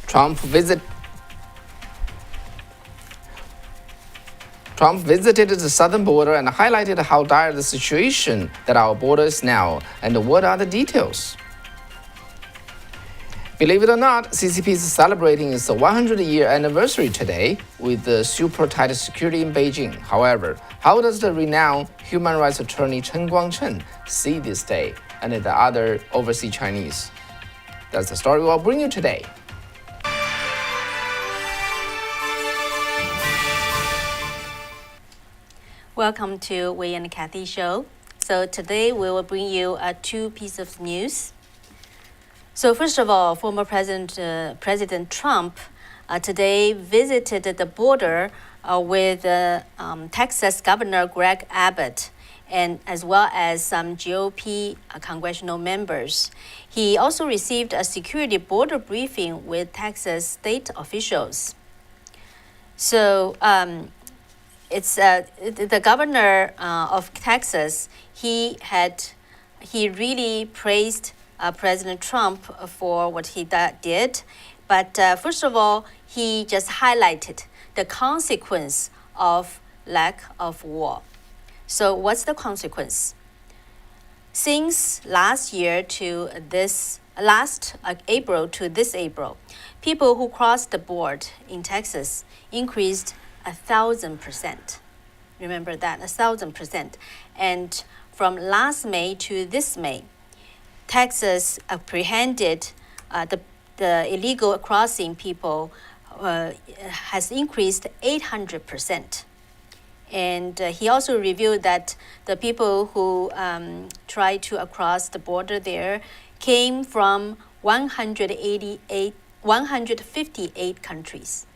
Trump visited the southern border and highlighted how dire the situation that our border is now and what are the details. Believe it or not, CCP is celebrating its 100-year anniversary today with the super tight security in Beijing. However, how does the renowned human rights attorney Cheng Guangcheng see this day and the other overseas Chinese? That's the story we'll bring you today. Welcome to Wei and Kathy show. So today we will bring you two pieces of news. So first of all, former President Trump today visited the border with Texas Governor Greg Abbott, and as well as some GOP congressional members. He also received a security border briefing with Texas state officials. So it's the governor of Texas. He really praised President Trump for what he did, but first of all, he just highlighted the consequence of lack of war. So what's the consequence? Since last April to this April, people who crossed the border in Texas increased 1,000%. Remember that, 1,000%. And from last May to this May, Texas apprehended the illegal crossing people has increased 800%. And he also revealed that the people who tried to cross the border there came from 158 countries.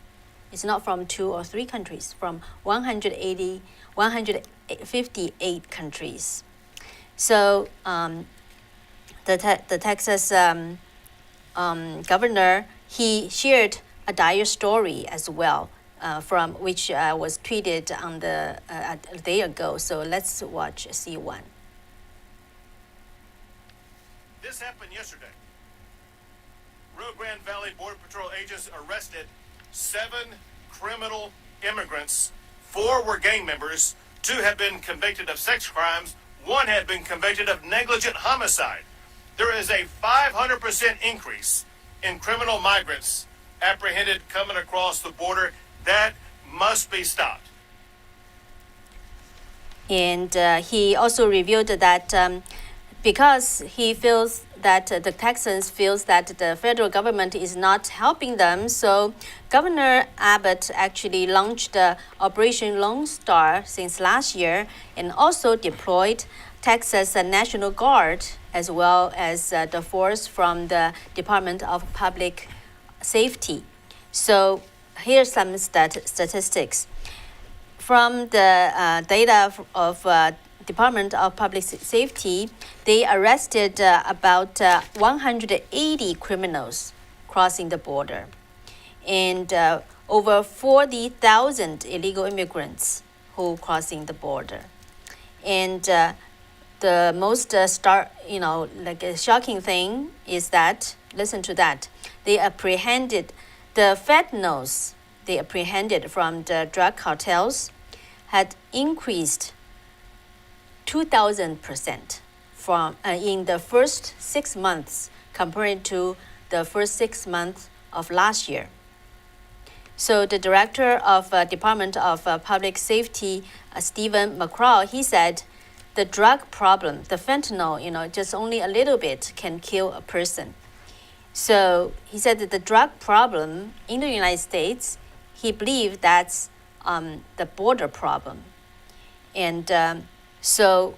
It's not from 2 or 3 countries, from 158 countries. So the Texas governor, he shared a dire story as well, from which was tweeted on a day ago. So let's see one. This happened yesterday. Rio Grande Valley Border Patrol agents arrested 7 criminal immigrants. 4 were gang members. 2 had been convicted of sex crimes. 1 had been convicted of negligent homicide. There is a 500% increase in criminal migrants apprehended coming across the border. That must be stopped. And he also revealed that because he feels that the Texans feels that the federal government is not helping them, so Governor Abbott actually launched Operation Lone Star since last year and also deployed Texas National Guard as well as the force from the Department of Public Safety. So here's some statistics. From the data of Department of Public Safety, they arrested about 180 criminals crossing the border, and over 40,000 illegal immigrants who crossing the border. And the most shocking thing is that, listen to that, they apprehended the fentanyls they apprehended from the drug cartels had increased 2,000% from in the first 6 months compared to the first 6 months of last year. So the director of Department of Public Safety, Stephen McCraw, he said, the drug problem, the fentanyl, just only a little bit can kill a person. So he said that the drug problem in the United States, he believed that's the border problem. And so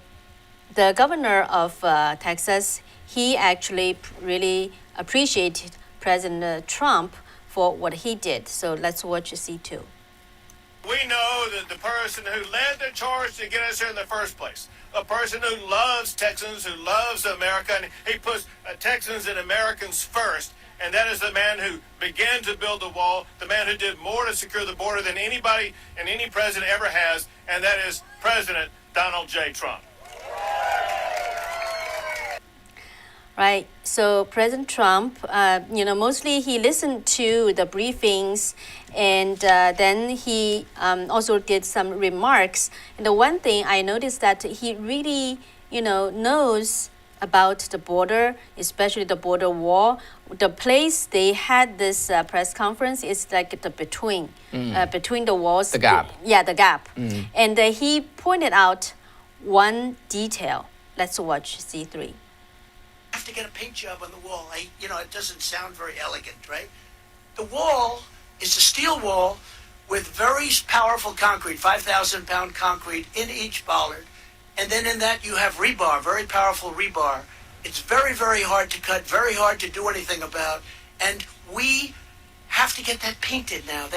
the governor of Texas, he actually really appreciated President Trump for what he did. So let's watch C2. We know that the person who led the charge to get us here in the first place, a person who loves Texans, who loves America, and he puts Texans and Americans first, and that is the man who began to build the wall, the man who did more to secure the border than anybody and any president ever has, and that is President Donald J. Trump. Right. So President Trump, mostly he listened to the briefings, and then he also did some remarks. And the one thing I noticed that he really, knows about the border, especially the border wall. The place they had this press conference is like the between the walls. The gap. Yeah, the gap. And he pointed out one detail. Let's watch C3. Have to get a paint job on the wall. It doesn't sound very elegant, right? The wall is a steel wall with very powerful concrete, 5,000-pound concrete in each bollard. And then in that you have rebar, very powerful rebar. It's very, very hard to cut, very hard to do anything about. And we have to get that painted now.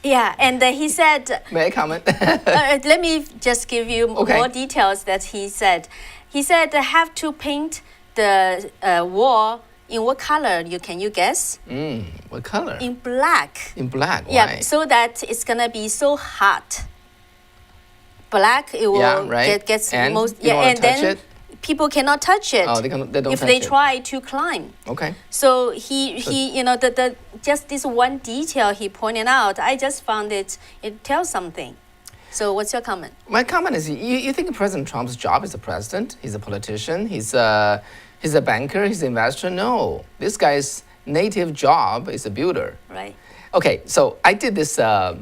Yeah, and he said... May I comment? Let me just give you Okay. more details that he said. He said have to paint the wall in what color? Can you guess? What color? In black. In black. Yeah, Why? so that it's gonna be so hot. Black, it will Yeah, right. gets And most. you don't wanna and touch then it? people cannot touch it. Oh, they don't if touch they it. try to climb. Okay. So he the just this one detail he pointed out, I just found it tells something. So what's your comment? My comment is, you think President Trump's job is a president? He's a politician. He's a banker. He's an investor. No, this guy's native job is a builder. Right. Okay, so I did this the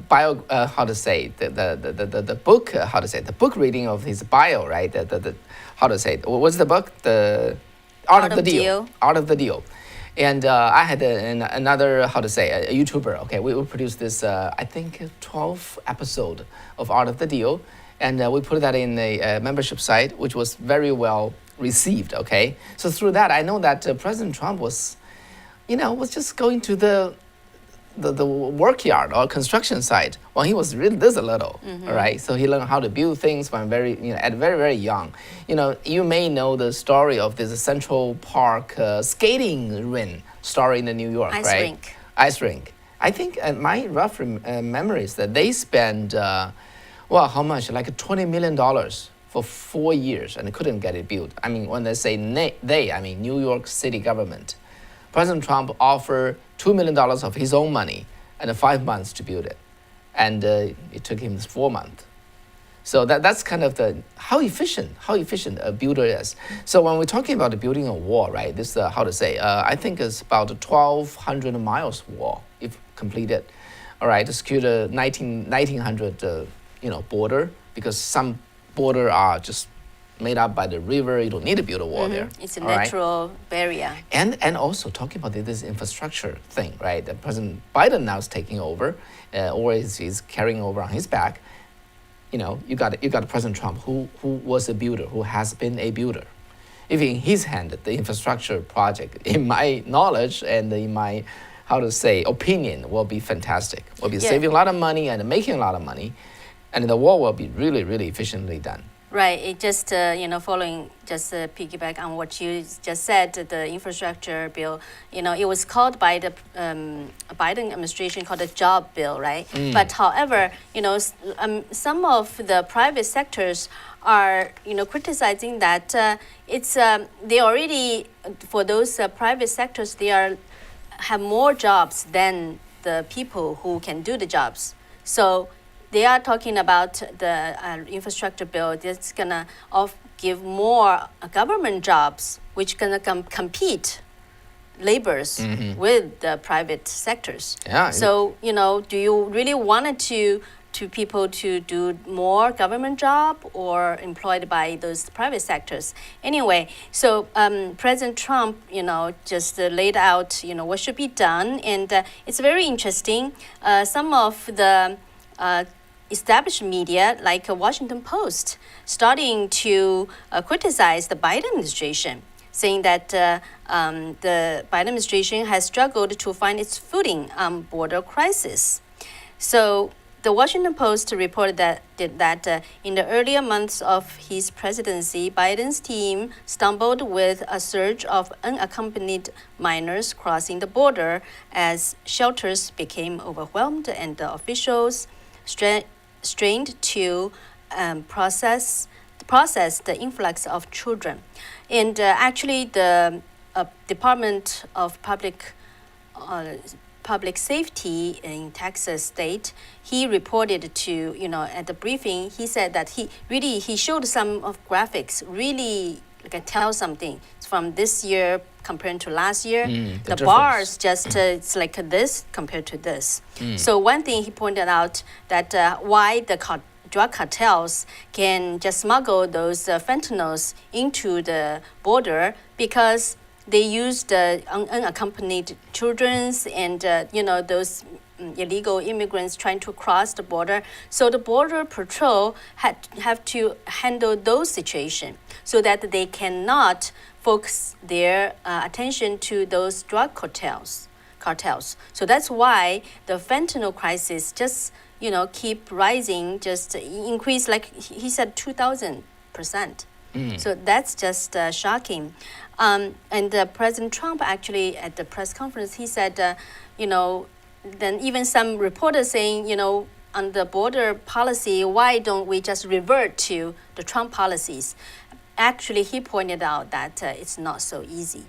book, the book reading of his bio, right? What's the book? The Art of the Deal. Art of the Deal. And I had another, a YouTuber. Okay, we produced this, I think, 12 episode of Art of the Deal. And we put that in a membership site, which was very well received, okay? So through that, I know that President Trump was just going to the work yard or construction site when he was really this little, all right? So he learned how to build things from very young. You may know the story of this Central Park skating rink story in New York, Ice right? rink. Ice rink. I think my rough memory is that they spent, how much? Like $20 million for 4 years, and they couldn't get it built. I mean, when they say I mean New York City government. President Trump offered $2 million of his own money and 5 months to build it. And it took him 4 months. So that's kind of how efficient a builder is. So when we're talking about building a wall, right, this, I think it's about 1,200 miles wall if completed, all right, to secure the 1900, border, because some border are just made up by the river. You don't need to build a wall there. It's a all right? natural barrier. And also talking about this infrastructure thing, right? That President Biden now is taking over, or is carrying over on his back. You got President Trump, who was a builder, who has been a builder. If in his hand, the infrastructure project, in my knowledge and in my opinion, will be fantastic. Will be saving a lot of money and making a lot of money, and the wall will be really, really efficiently done. Right. It just, following, piggyback on what you just said, the infrastructure bill, it was called by the Biden administration called the job bill, right? But however, some of the private sectors are, criticizing that they already, for those private sectors, have more jobs than the people who can do the jobs. So they are talking about the infrastructure bill that's gonna give more government jobs, which gonna compete laborers with the private sectors. Yeah. So do you really want to people to do more government job or employed by those private sectors? Anyway, so President Trump, just laid out, what should be done, and it's very interesting. Some of the established media, like Washington Post, starting to criticize the Biden administration, saying that the Biden administration has struggled to find its footing on border crisis. So the Washington Post reported that in the earlier months of his presidency, Biden's team stumbled with a surge of unaccompanied minors crossing the border as shelters became overwhelmed and the officials strained to process process the influx of children. And actually, the Department of Public Safety in Texas state, he reported to, at the briefing, he said that he showed some of graphics, really like tell something from this year compared to last year. The bars just, it's like this compared to this. So one thing he pointed out that why the drug cartels can just smuggle those fentanyls into the border, because they use the unaccompanied children and those illegal immigrants trying to cross the border. So the border patrol have to handle those situations so that they cannot focus their attention to those drug cartels. So that's why the fentanyl crisis just keep rising, just increase, like he said, 2,000%. So that's just shocking. And President Trump actually at the press conference, he said, then even some reporters saying, on the border policy, why don't we just revert to the Trump policies? Actually, he pointed out that it's not so easy.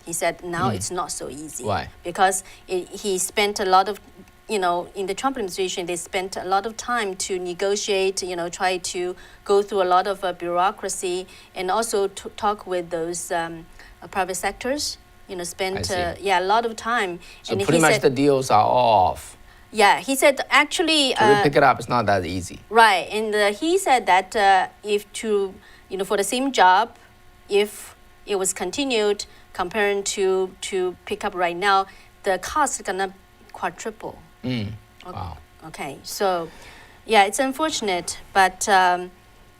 He said now it's not so easy. Why? Because he spent a lot of, in the Trump administration, they spent a lot of time to negotiate, try to go through a lot of bureaucracy, and also to talk with those private sectors, spent a lot of time. So and pretty much the deals are off. Yeah, he said actually... To pick it up, it's not that easy. Right, and he said that for the same job, if it was continued comparing to pick up right now, the cost is gonna quadruple. Wow. Okay, so yeah, it's unfortunate, but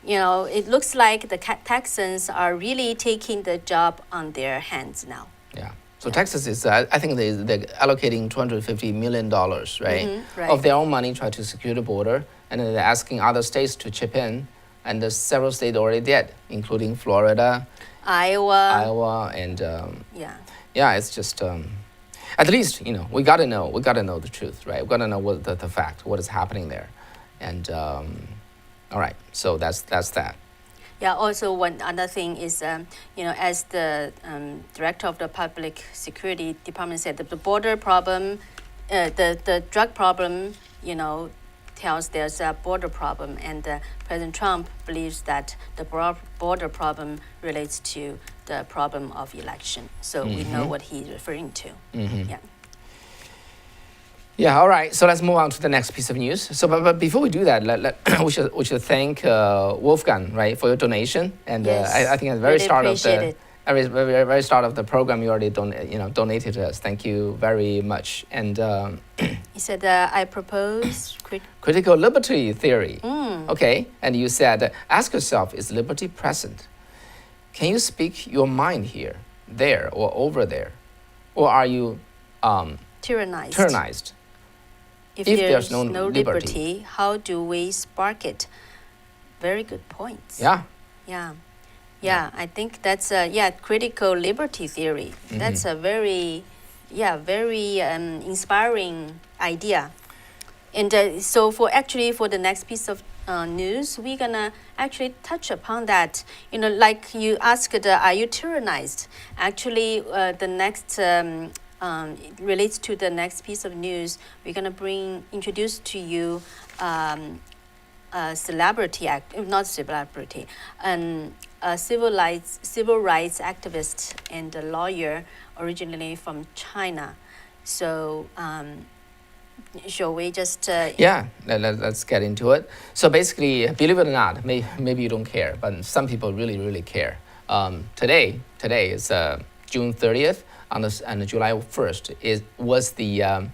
it looks like the Texans are really taking the job on their hands now. Yeah. So Texas is, I think they're allocating $250 million, right? Right. Of their own money, try to secure the border, and then they're asking other states to chip in, and there's several states already did, including Florida, Iowa, and yeah, it's just at least we gotta know the truth, right? We gotta know what the fact, what is happening there, and all right, so that's that. Yeah. Also, one other thing is, as the director of the Public Security Department said, that the border problem, the drug problem, tells there's a border problem, and President Trump believes that the border problem relates to the problem of election. So we know what he's referring to. Yeah. Yeah, all right. So let's move on to the next piece of news. So, but before we do that, we should thank Wolfgang, right, for your donation. And Yes. I think at the very Really start of appreciate the it. very start of the program, you already donated to us. Thank you very much. And He said, I propose critical liberty theory. Okay, and you said, ask yourself, is liberty present? Can you speak your mind here, there, or over there, or are you tyrannized? If there's there's no no liberty, how do we spark it? Very good points. Yeah. Yeah, I think that's critical liberty theory. That's a very inspiring idea. And so for the next piece of news, we're gonna actually touch upon that. Like you asked, are you tyrannized? Actually, the next it relates to the next piece of news. We're gonna introduce to you a celebrity not celebrity, a civil rights activist and a lawyer originally from China. So shall we just let's get into it. So basically, believe it or not, maybe you don't care, but some people really care. Today is June 30th, and July 1st was the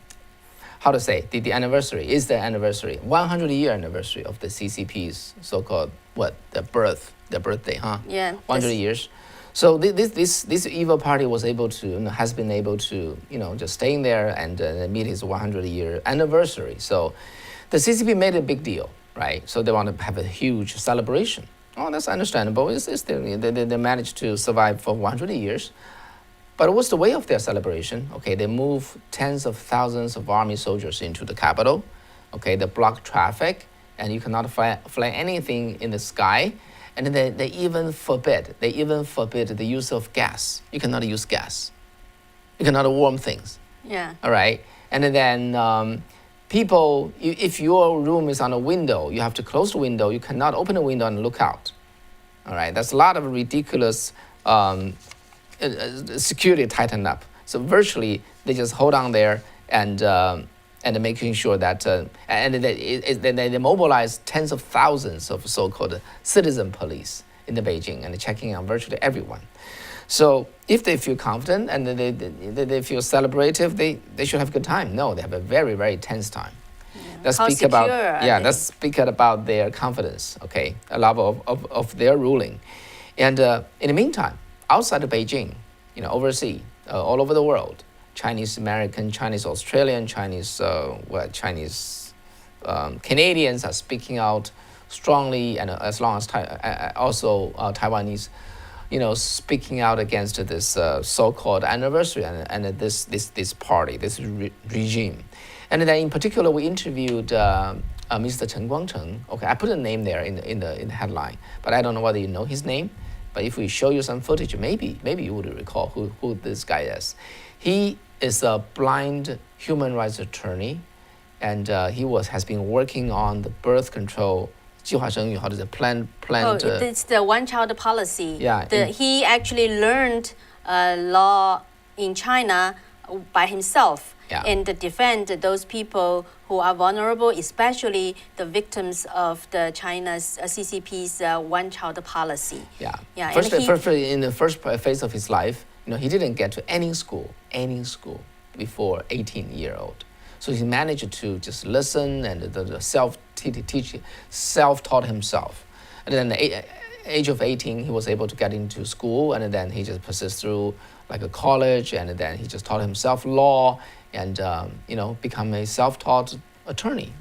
the anniversary, 100-year anniversary of the CCP's so-called their birthday, huh? Yeah. 100 years. So this evil party has been able to just staying there and meet his 100-year anniversary. So the CCP made a big deal, right? So they want to have a huge celebration. Oh, that's understandable. They managed to survive for 100 years. But what's the way of their celebration? Okay, they move tens of thousands of army soldiers into the capital. Okay, they block traffic, and you cannot fly anything in the sky. And they even forbid the use of gas. You cannot use gas. You cannot warm things. Yeah. All right. And then people, if your room is on a window, you have to close the window. You cannot open the window and look out. All right. That's a lot of ridiculous security tightened up. So virtually, they just hold on there and making sure that and they mobilize tens of thousands of so-called citizen police in the Beijing and checking on virtually everyone. So if they feel confident and they feel celebrative, they should have a good time. No, they have a very, very tense time. Yeah. Let's How speak secure about are yeah. they? Let's speak about their confidence. Okay, a level of their ruling, and in the meantime, outside of Beijing, overseas, all over the world, Chinese American, Chinese Australian, Chinese Canadians are speaking out strongly, and as long as also Taiwanese, speaking out against this so-called anniversary and this party, this regime. And then in particular, we interviewed Mr. Cheng Guangcheng. Okay, I put a name there in the headline, but I don't know whether you know his name. But if we show you some footage, maybe you would recall who this guy is. He is a blind human rights attorney, and he has been working on the birth control 计划生育, how does it plan? It's the one-child policy. Yeah, he actually learned law in China by himself. Yeah. And defend those people who are vulnerable, especially the victims of the China's CCP's one-child policy. Yeah. Yeah. First, in the first phase of his life, he didn't get to any school before 18-year-old. So he managed to just listen and the self-taught himself. And then at the age of 18, he was able to get into school, and then he just persisted through like a college, and then he just taught himself law and become a self-taught attorney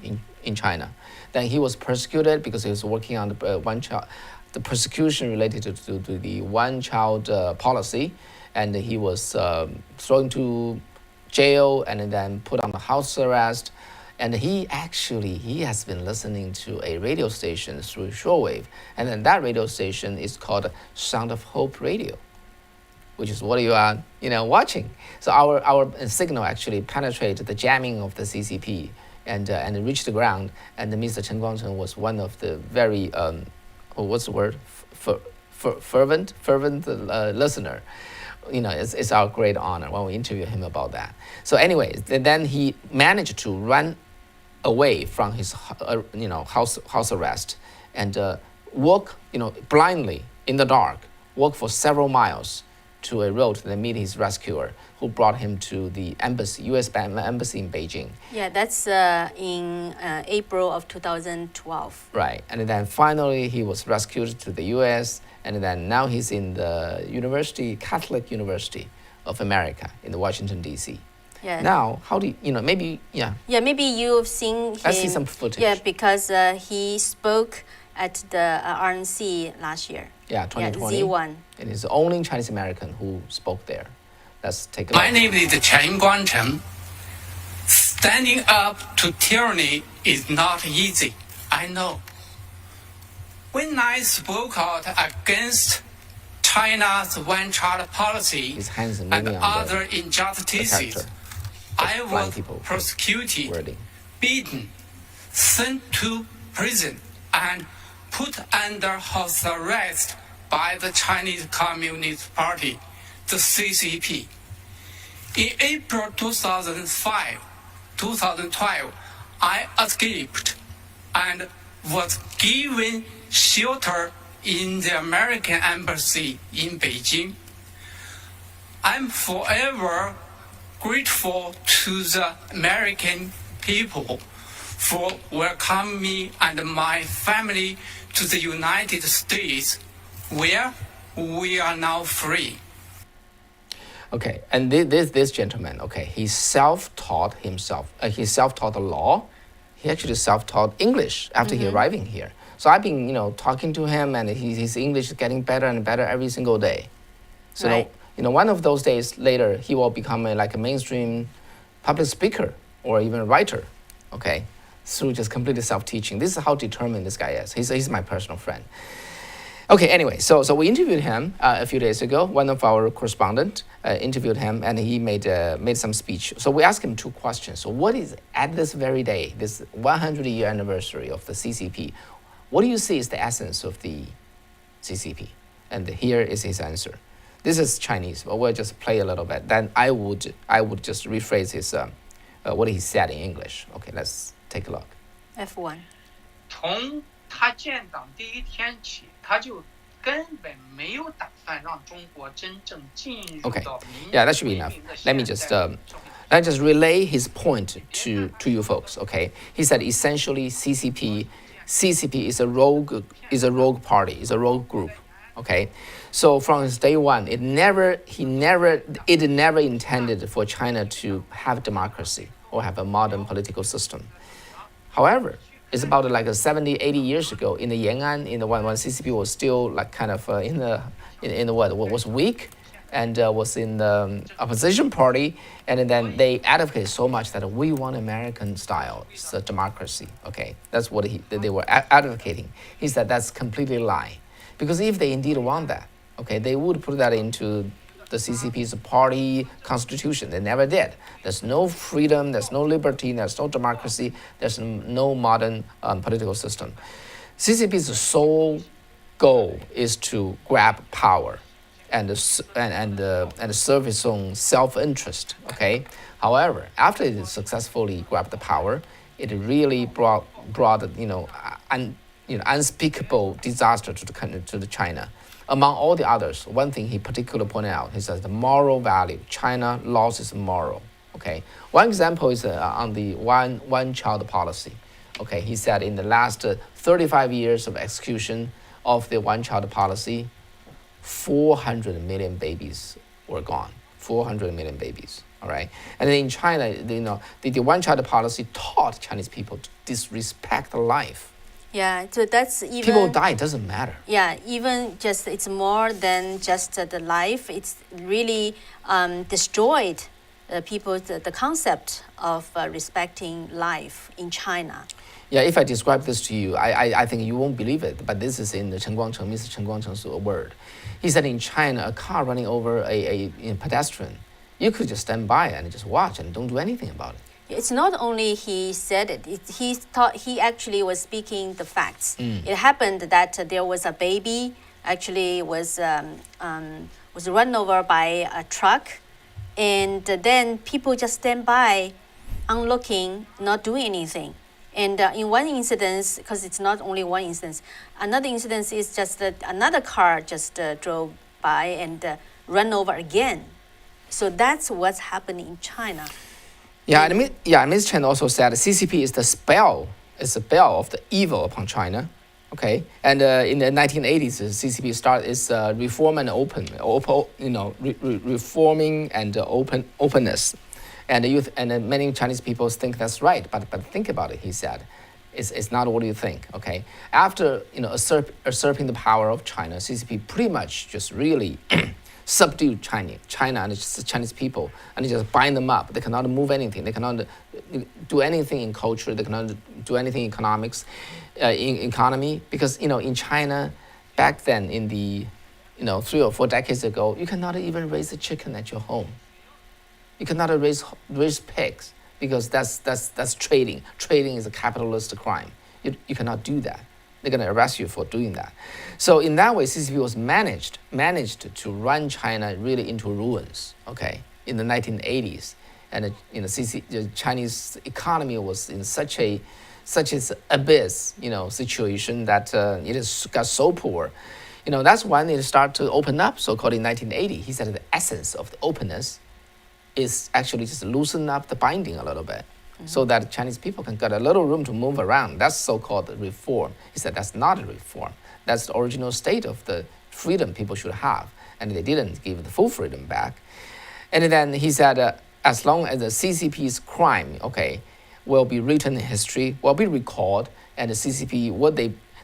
in China. Then he was persecuted because he was working on the persecution related to the one-child policy, and he was thrown to jail and then put on house arrest. And he has been listening to a radio station through shortwave, and then that radio station is called Sound of Hope Radio, which is what you are watching. So our signal actually penetrated the jamming of the CCP and reached the ground. And Mr. Cheng Guangcheng was one of the very what's the word, fervent listener. It's our great honor when we interview him about that. So anyways, then he managed to run away from his house arrest and walk blindly in the dark, walk for several miles to a road to meet his rescuer, who brought him to the embassy, U.S. embassy in Beijing. Yeah, that's in April of 2012. Right, and then finally he was rescued to the U.S. and then now he's in the Catholic University of America in the Washington D.C. Yeah. Now, how do you maybe Yeah, maybe you've seen him. Let's see some footage. Yeah, because he spoke at the RNC last year. Yeah, 2020. Yeah, Z1. And he's the only Chinese American who spoke there. Let's take a look. My name is Cheng Guangcheng. Standing up to tyranny is not easy, I know. When I spoke out against China's one-child policy His hands and moving on other the injustices, character. I blind was people prosecuted, wording. beaten, sent to prison, and put under house arrest by the Chinese Communist Party, the CCP. In April 2012, I escaped and was given shelter in the American Embassy in Beijing. I'm forever grateful to the American people for welcoming me and my family to the United States, where we are now free. Okay, and this gentleman, okay, he self-taught himself. He self-taught the law. He actually self-taught English after he arriving here. So I've been, talking to him, and his English is getting better and better every single day. So, Right. one of those days later, he will become a mainstream public speaker or even a writer, okay, through just completely self-teaching. This is how determined this guy is. He's my personal friend. Okay, anyway, so we interviewed him a few days ago. One of our correspondents interviewed him, and he made some speech. So we asked him two questions. So what is, at this very day, this 100-year anniversary of the CCP, what do you see is the essence of the CCP? And here is his answer. This is Chinese, but we'll just play a little bit. Then I would just rephrase his what he said in English. Okay, let's take a look. F1. 从他建党第一天起，他就根本没有打算让中国真正进入 Okay, 到 yeah, that should be enough. Let me just relay his point to you folks. Okay, he said essentially CCP is a rogue party, is a rogue group. Okay, so from his day one, it never intended for China to have democracy or have a modern political system. However, it's about like 70, 80 years ago in the Yan'an, in the when CCP was still like kind of in the what was weak, and was in the opposition party, and then they advocated so much that we want American style, it's a democracy. Okay, that's what they were advocating. He said that's completely lie, because if they indeed want that, okay, they would put that into the CCP's party constitution. They never did. There's no freedom, there's no liberty, there's no democracy, there's no modern political system. CCP's sole goal is to grab power and serve its own self-interest. Okay. However, after it successfully grabbed the power, it really brought unspeakable disaster to the China. Among all the others, one thing he particularly pointed out, he says the moral value. China lost its moral. Okay, one example is on the one-child policy. Okay, he said in the last 35 years of execution of the one-child policy, 400 million babies were gone. 400 million babies. All right, and then in China, the one-child policy taught Chinese people to disrespect life. Yeah, so that's even... People die, it doesn't matter. Yeah, even just, it's more than just the life. It's really destroyed the concept of respecting life in China. Yeah, if I describe this to you, I think you won't believe it, but this is in the Cheng Guangcheng, Mr. Cheng Guangcheng's word. He said in China, a car running over a pedestrian, you could just stand by and just watch and don't do anything about it. It's not only he said it, he actually was speaking the facts. It happened that there was a baby actually was run over by a truck, and then people just stand by, onlooking, not doing anything. And in one incident, because it's not only one instance, another incident is just that another car just drove by and run over again. So that's what's happening in China. Yeah, Ms. Chen also said CCP is the spell of the evil upon China. Okay, and in the 1980s, the CCP started its reform and reforming and openness, and the youth and many Chinese people think that's right. But think about it, he said, it's not what you think. Okay, after usurping the power of China, CCP pretty much just really subdue China and the Chinese people, and just bind them up. They cannot move anything. They cannot do anything in culture. They cannot do anything in economics, in economy. Because in China, back then in the 3 or 4 decades ago, you cannot even raise a chicken at your home. You cannot raise pigs because that's trading. Trading is a capitalist crime. You cannot do that. They're going to arrest you for doing that. So in that way, CCP was managed to run China really into ruins. Okay, in the 1980s, and the Chinese economy was in such an abyss, situation that it got so poor. That's when it started to open up. So-called in 1980, he said the essence of the openness is actually just loosen up the binding a little bit. So that Chinese people can get a little room to move around. That's so-called reform. He said that's not a reform. That's the original state of the freedom people should have. And they didn't give the full freedom back. And then he said, as long as the CCP's crime, will be written in history, will be recalled, and the CCP,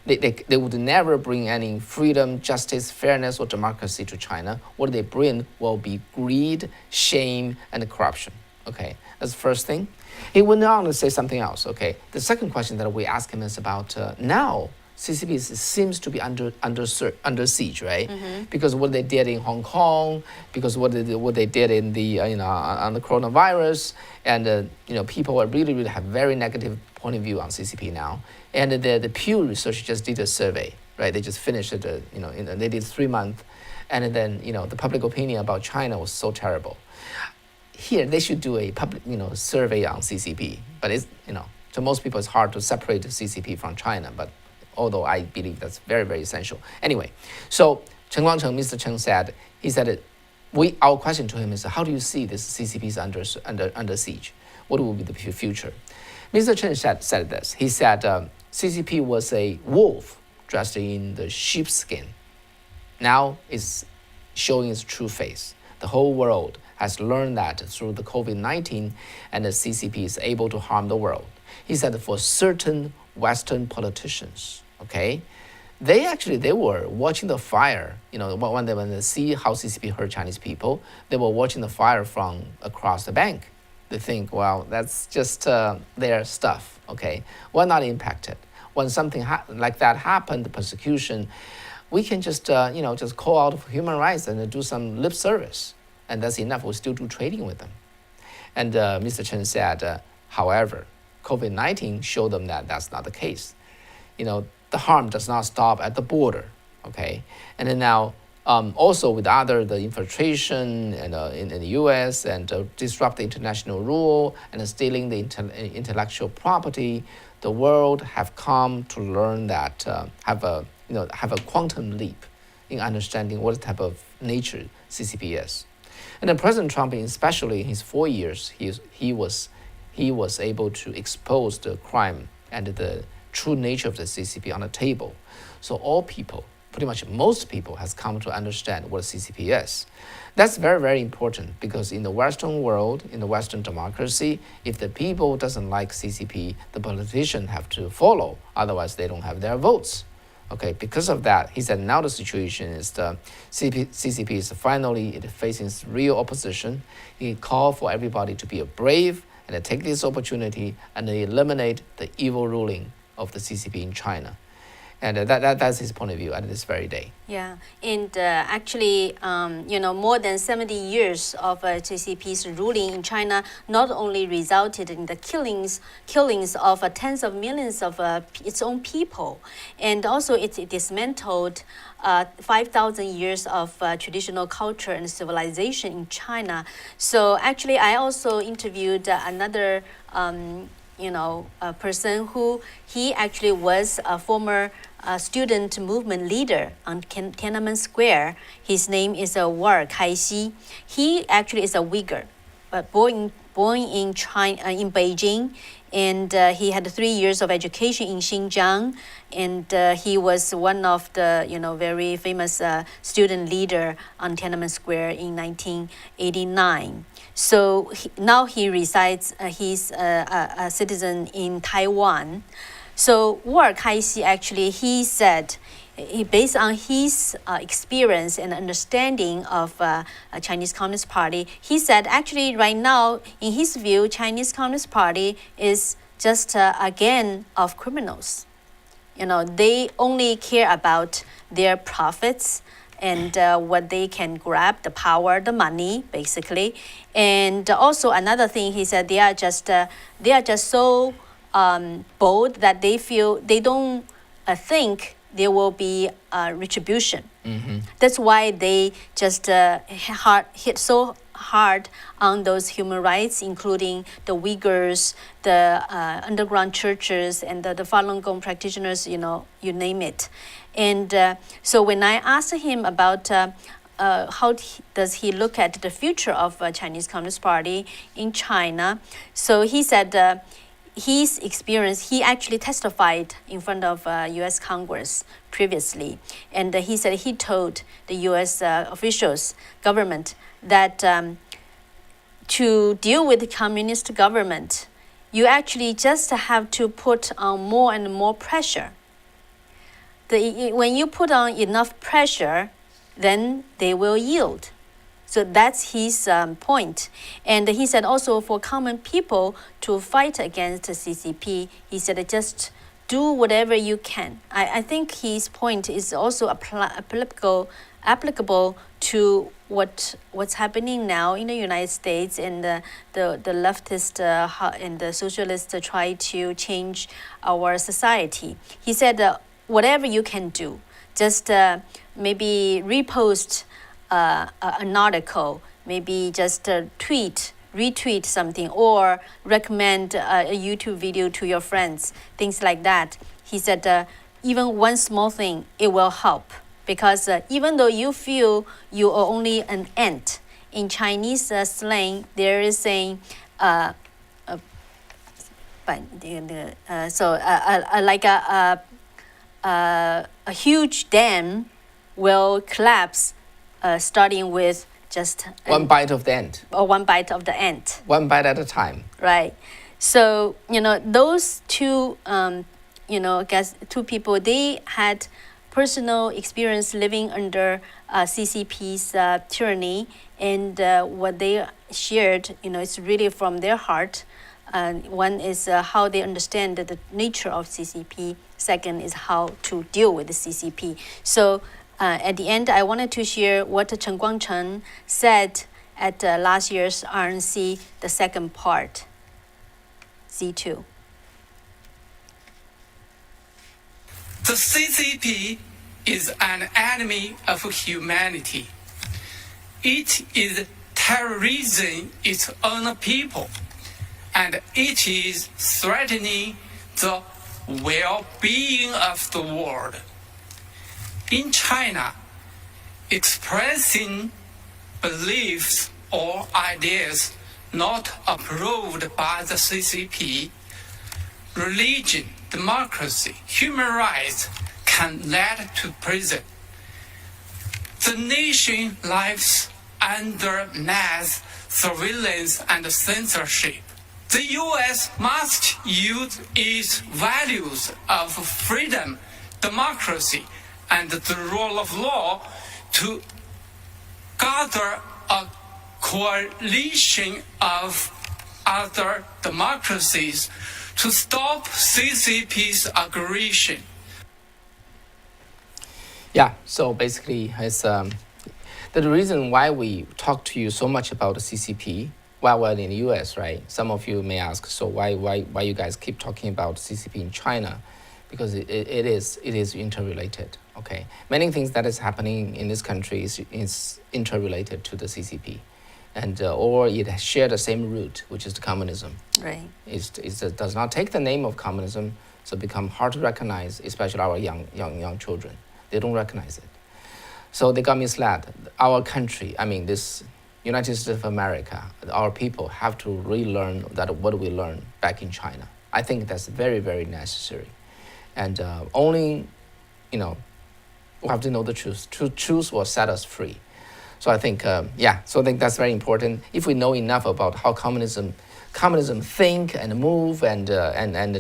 they would never bring any freedom, justice, fairness, or democracy to China. What they bring will be greed, shame, and corruption. Okay, that's the first thing. He went on to say something else. Okay, the second question that we ask him is about now CCP seems to be under siege, right? Because what they did in Hong Kong, because what they did in the on the coronavirus, and people are really have very negative point of view on CCP now. And the Pew Research just did a survey, right? They just finished it, they did 3 months, and then the public opinion about China was so terrible. Here they should do a public survey on CCP, but it's to most people it's hard to separate the CCP from China, but although I believe that's very, very essential. Anyway, so Cheng Guangcheng, Mr. Cheng said, our question to him is, how do you see this CCP is under siege? What will be the future? Mr. Cheng said this. He said CCP was a wolf dressed in the sheepskin. Now it's showing its true face. The whole world has learned that through the COVID-19, and the CCP is able to harm the world. He said for certain Western politicians, okay, they were watching the fire. When they see how CCP hurt Chinese people, they were watching the fire from across the bank. They think, well, that's just their stuff, okay? We're not impacted. When something like that happened, the persecution, we can just just call out for human rights and do some lip service, and that's enough. We'll still do trading with them. And Mr. Chen said, however, COVID-19 showed them that that's not the case. The harm does not stop at the border, okay? And then now, also with the infiltration and in the U.S. and disrupt the international rule and stealing the intellectual property, the world have come to learn that have a quantum leap in understanding what type of nature CCP is. And then President Trump, especially in his 4 years, he was able to expose the crime and the true nature of the CCP on the table. So all people, pretty much most people, has come to understand what CCP is. That's very, very important, because in the Western world, in the Western democracy, if the people doesn't like CCP, the politicians have to follow, otherwise they don't have their votes. Okay, because of that, he said now the situation is the CCP is finally facing real opposition. He called for everybody to be brave and take this opportunity and eliminate the evil ruling of the CCP in China. And that's his point of view at this very day. Yeah, and actually, more than 70 years of CCP's ruling in China not only resulted in the killings of tens of millions of its own people, and also it dismantled 5,000 years of traditional culture and civilization in China. So actually, I also interviewed another a person who he actually was a former student movement leader on Tiananmen Square. His name is War Kaixi. He actually is a Uyghur, but born in China, in Beijing, and he had 3 years of education in Xinjiang, and he was one of the very famous student leader on Tiananmen Square in 1989. So now he resides. He's a citizen in Taiwan. So War Kaixi actually, he said, based on his experience and understanding of a Chinese Communist Party, he said actually right now, in his view, Chinese Communist Party is just a gang of criminals. They only care about their profits and what they can grab, the power, the money, basically. And also another thing, he said they are just so bold that they don't think there will be retribution. Mm-hmm. That's why they just hit so hard on those human rights, including the Uyghurs, the underground churches, and the Falun Gong practitioners, you name it. And so when I asked him about how does he look at the future of Chinese Communist Party in China, so he said his experience, he actually testified in front of U.S. Congress previously, and he said he told the U.S. officials, government, that to deal with the communist government, you actually just have to put on more and more pressure. When you put on enough pressure, then they will yield. So that's his point. And he said also for common people to fight against the CCP, he said just do whatever you can. I think his point is also applicable to what's happening now in the United States, and the leftist and the socialists try to change our society. He said, whatever you can do, just maybe repost an article, maybe just retweet something, or recommend a YouTube video to your friends, things like that. He said, even one small thing, it will help. Because even though you feel you are only an ant, in Chinese slang, there is saying, like a huge dam will collapse, starting with just one bite of the ant. Or one bite of the ant. One bite at a time. Right. So, those two, two people, they had personal experience living under CCP's tyranny, and what they shared, it's really from their heart. One is how they understand the nature of CCP. Second is how to deal with the CCP. So at the end, I wanted to share what Cheng Guangcheng said at last year's RNC, the second part, Z2. The CCP is an enemy of humanity. It is terrorizing its own people, and it is threatening the well-being of the world. In China, expressing beliefs or ideas not approved by the CCP, religion, democracy, human rights can lead to prison. The nation lives under mass surveillance and censorship. The U.S. must use its values of freedom, democracy, and the rule of law to gather a coalition of other democracies to stop CCP's aggression. Yeah, so basically, it's the reason why we talk to you so much about the CCP while we're in the US, right? Some of you may ask, so why you guys keep talking about CCP in China? Because it is interrelated, okay? Many things that is happening in this country is interrelated to the CCP. And or it share the same root, which is the communism. Right. It does not take the name of communism, so become hard to recognize, especially our young children. They don't recognize it. So they got misled. Our country, this United States of America, our people have to relearn that what we learned back in China. I think that's very, very necessary. And only, we have to know the truth. Truth will set us free. So I think, so I think that's very important. If we know enough about how communism think and move and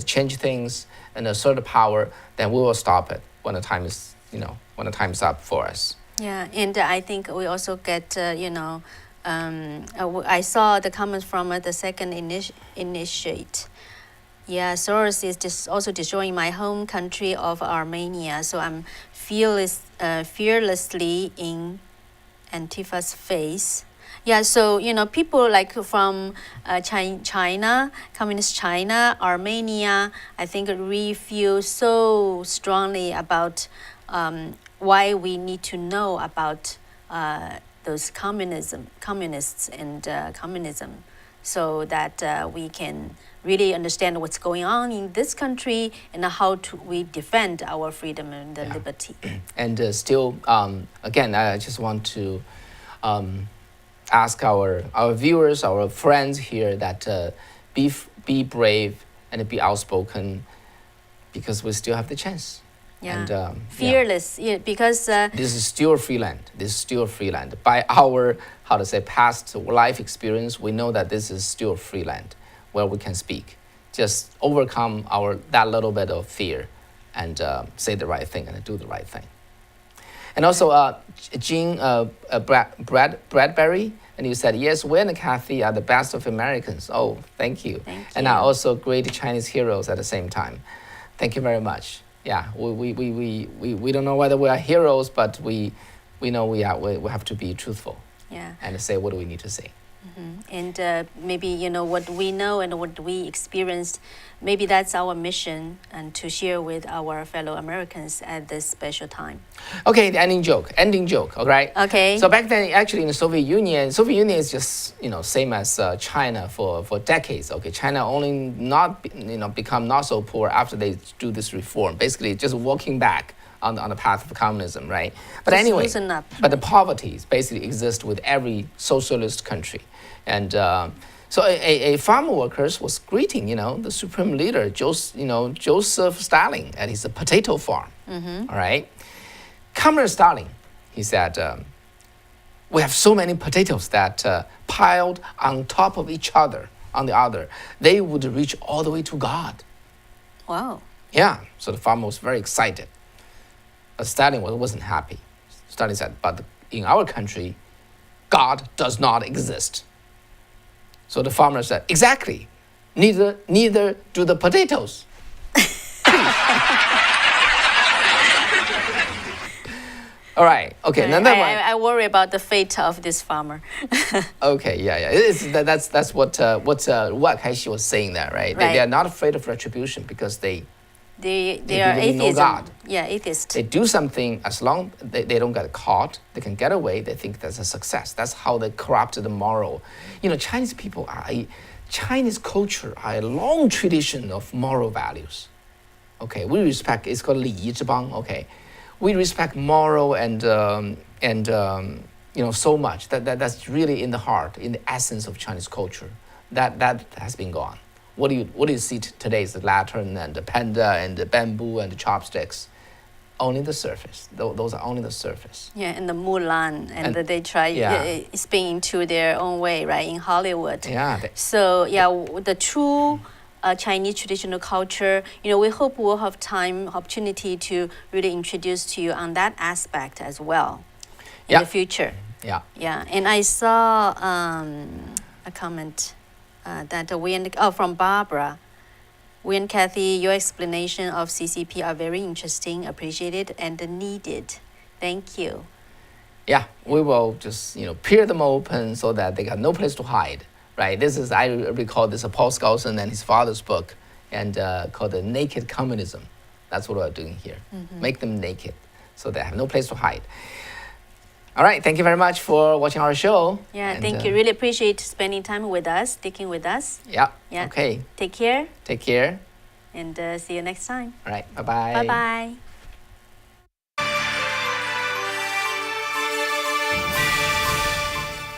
change things and assert power, then we will stop it when the time is, when the time is up for us. Yeah, and I think we also get, I saw the comments from the second initiate. Yeah, Soros is just also destroying my home country of Armenia. So I'm fearlessly in Antifa's face. Yeah, so, people like from China, Communist China, Armenia, I think really feel so strongly about why we need to know about those communists and communism, so that we can really understand what's going on in this country and how we defend our freedom and liberty. And still, again, I just want to ask our viewers, our friends here, that be brave and be outspoken, because we still have the chance. Yeah, and, fearless. Yeah, because this is still free land. This is still free land. By our past life experience, we know that this is still free land where we can speak. Just overcome that little bit of fear, and say the right thing and do the right thing. And also, Jean Bradbury, and you said, yes, we and Kathy are the best of Americans. Oh, thank you. Thank you. And are also great Chinese heroes at the same time. Thank you very much. Yeah, we don't know whether we are heroes, but we know we have to be truthful. Yeah. And say what do we need to say. And maybe what we know and what we experienced, maybe that's our mission, and to share with our fellow Americans at this special time. Okay, the ending joke. All right. Okay. So back then, actually, in the Soviet Union is just same as China for decades. Okay, China only not become not so poor after they do this reform. Basically, just walking back on the path of communism, right? But Just anyway, loosen up. but the poverty basically exists with every socialist country, and so a farmer workers was greeting the supreme leader Joseph Stalin at his potato farm. All right, Comrade Stalin, he said, we have so many potatoes that piled on top of each other on the other, they would reach all the way to God. Wow. Yeah, so the farmer was very excited. But Stalin wasn't happy. Stalin said, but in our country, God does not exist. So the farmer said, exactly, neither do the potatoes. All right, okay. I worry about the fate of this farmer. Okay, yeah. That's what Kaishi was saying there, right? They are not afraid of retribution because they are believe in no atheism. God. Yeah, atheist. They do something, as long they don't get caught, they can get away, they think that's a success. That's how they corrupt the moral. Chinese people Chinese culture are a long tradition of moral values. Okay, we respect, it's called 礼仪之邦, okay. We respect moral and so much that's really in the heart, in the essence of Chinese culture. That has been gone. What do you see today is the lantern and the panda and the bamboo and the chopsticks. Only the surface. Those are only the surface. Yeah, and the Mulan, and they try spin into their own way, right, in Hollywood. Yeah. So the true Chinese traditional culture, we hope we'll have opportunity to really introduce to you on that aspect as well in the future. Yeah. Yeah, and I saw a comment that from Barbara. We and Kathy, your explanation of CCP are very interesting, appreciated, and needed. Thank you. Yeah, we will just peer them open so that they got no place to hide. Right. This is, I recall this Paul Skousen and his father's book, and called The Naked Communism. That's what we're doing here. Make them naked so they have no place to hide. All right. Thank you very much for watching our show. Yeah, thank you. Really appreciate spending time with us, sticking with us. Yeah. Yeah. Okay. Take care. Take care. And see you next time. All right. Bye-bye. Bye-bye.